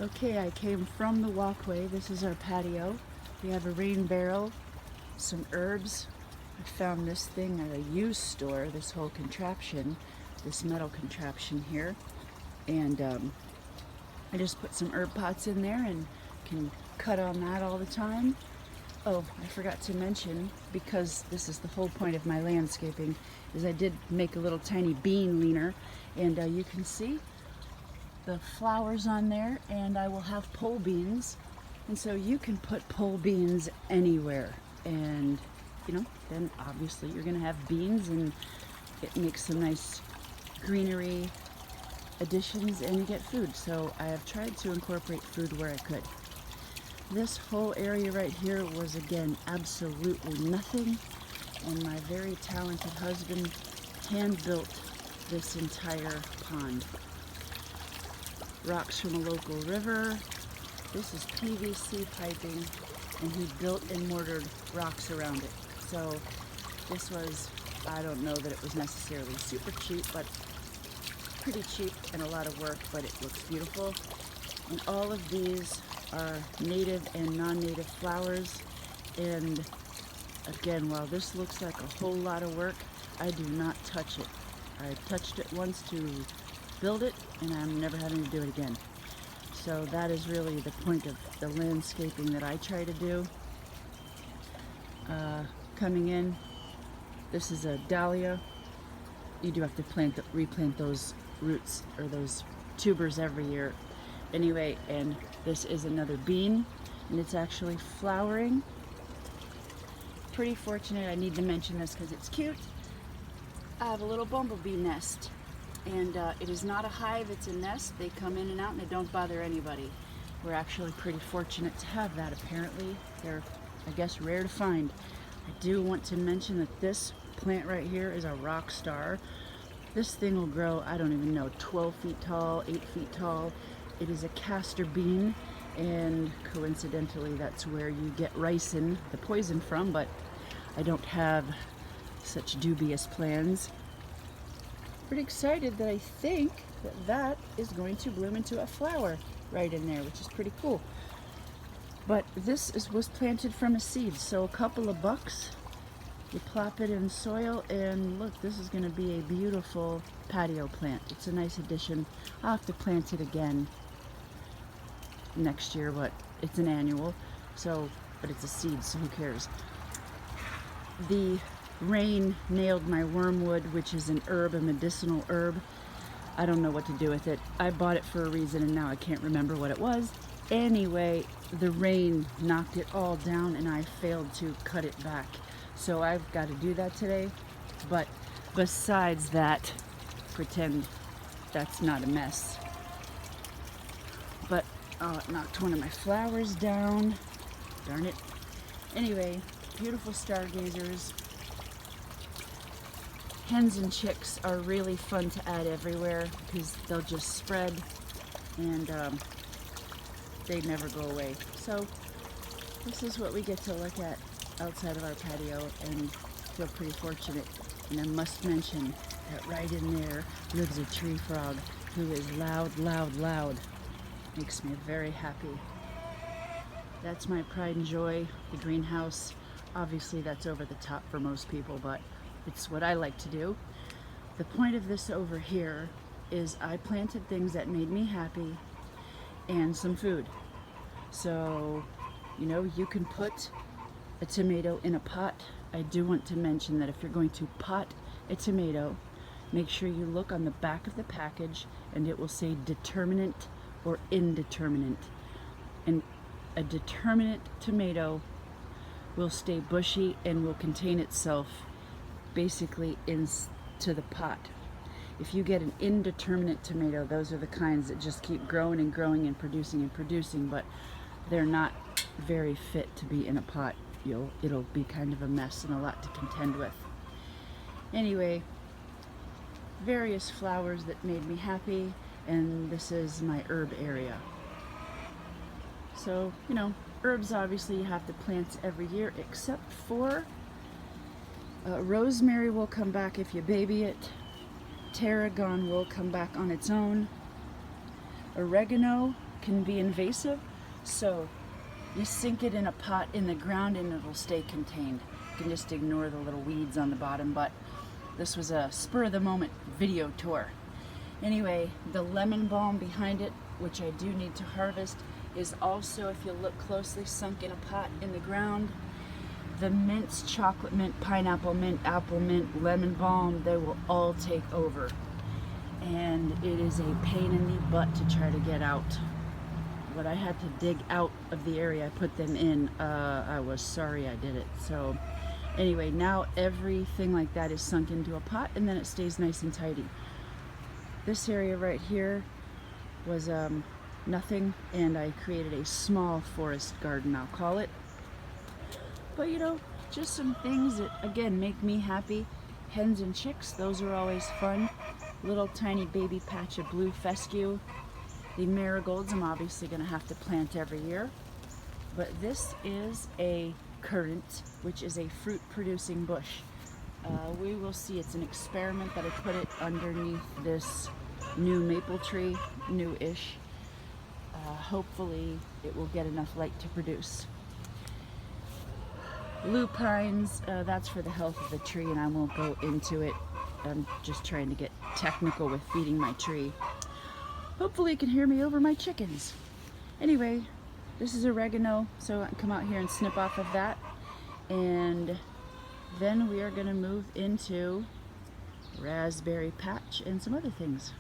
Okay, I came from the walkway. This is our patio. We have a rain barrel, some herbs. I found this thing at a used store, this whole contraption, this metal contraption here. And I just put some herb pots in there and can cut on that all the time. Oh, I forgot to mention, because this is the whole point of my landscaping, is I did make a little tiny bean leaner, and you can see the flowers on there, and I will have pole beans. And so you can put pole beans anywhere, and then obviously you're gonna have beans, and it makes some nice greenery additions, and you get food. So I have tried to incorporate food where I could. This whole area right here was, again, absolutely nothing, and my very talented husband hand built this entire pond. Rocks from a local river. This is PVC piping, and he built and mortared rocks around it. So this was, I don't know that it was necessarily super cheap, but pretty cheap and a lot of work, but it looks beautiful. And all of these are native and non-native flowers. And again, while this looks like a whole lot of work, I do not touch it. I touched it once to build it, and I'm never having to do it again. So that is really the point of the landscaping that I try to do. Coming in, this is a dahlia. You do have to replant those roots or those tubers every year. Anyway, and this is another bean, and it's actually flowering. Pretty fortunate. I need to mention this because it's cute. I have a little bumblebee nest, and it is not a hive, it's a nest. They come in and out and they don't bother anybody. We're actually pretty fortunate to have that. Apparently they're, I guess, rare to find. I do want to mention that this plant right here is a rock star. This thing will grow, I don't even know, 12 feet tall, 8 feet tall. It is a castor bean, and coincidentally that's where you get ricin, the poison, from, but I don't have such dubious plans. Pretty excited that I think that is going to bloom into a flower right in there, which is pretty cool. But this was planted from a seed, so a couple of bucks. You plop it in soil, and look, this is going to be a beautiful patio plant. It's a nice addition. I'll have to plant it again next year, but it's an annual, but it's a seed, so who cares. The rain nailed my wormwood, which is an herb, a medicinal herb. I don't know what to do with it. I bought it for a reason, and now I can't remember what it was. Anyway, the rain knocked it all down, and I failed to cut it back. So I've got to do that today. But besides that, pretend that's not a mess. But it knocked one of my flowers down. Darn it. Anyway, beautiful stargazers. Hens and chicks are really fun to add everywhere because they'll just spread, and they never go away. So this is what we get to look at outside of our patio, and feel pretty fortunate. And I must mention that right in there lives a tree frog who is loud, loud, loud. Makes me very happy. That's my pride and joy, the greenhouse. Obviously that's over the top for most people, but it's what I like to do. The point of this over here is I planted things that made me happy and some food. So, you can put a tomato in a pot. I do want to mention that if you're going to pot a tomato, make sure you look on the back of the package, and it will say determinate or indeterminate. And a determinate tomato will stay bushy and will contain itself basically into the pot. If you get an indeterminate tomato, those are the kinds that just keep growing and growing and producing, but they're not very fit to be in a pot. It'll be kind of a mess and a lot to contend with. Anyway, various flowers that made me happy, and this is my herb area. So, herbs obviously you have to plant every year, except for rosemary will come back if you baby it. Tarragon will come back on its own. Oregano can be invasive, so you sink it in a pot in the ground and it'll stay contained. You can just ignore the little weeds on the bottom, but this was a spur of the moment video tour. Anyway, the lemon balm behind it, which I do need to harvest, is also, if you look closely, sunk in a pot in the ground. The mints, chocolate mint, pineapple mint, apple mint, lemon balm, they will all take over. And it is a pain in the butt to try to get out. But I had to dig out of the area I put them in. I was sorry I did it. So anyway, now everything like that is sunk into a pot and then it stays nice and tidy. This area right here was nothing, and I created a small forest garden, I'll call it. But you know, just some things that again make me happy. Hens and chicks, those are always fun. Little tiny baby patch of blue fescue. The marigolds I'm obviously going to have to plant every year. But this is a currant, which is a fruit producing bush. We will see. It's an experiment that I put it underneath this new maple tree, new-ish. Hopefully it will get enough light to produce. Lupines, that's for the health of the tree, and I won't go into it. I'm just trying to get technical with feeding my tree. Hopefully you can hear me over my chickens. Anyway, this is oregano, so I can come out here and snip off of that. And then we are going to move into raspberry patch and some other things.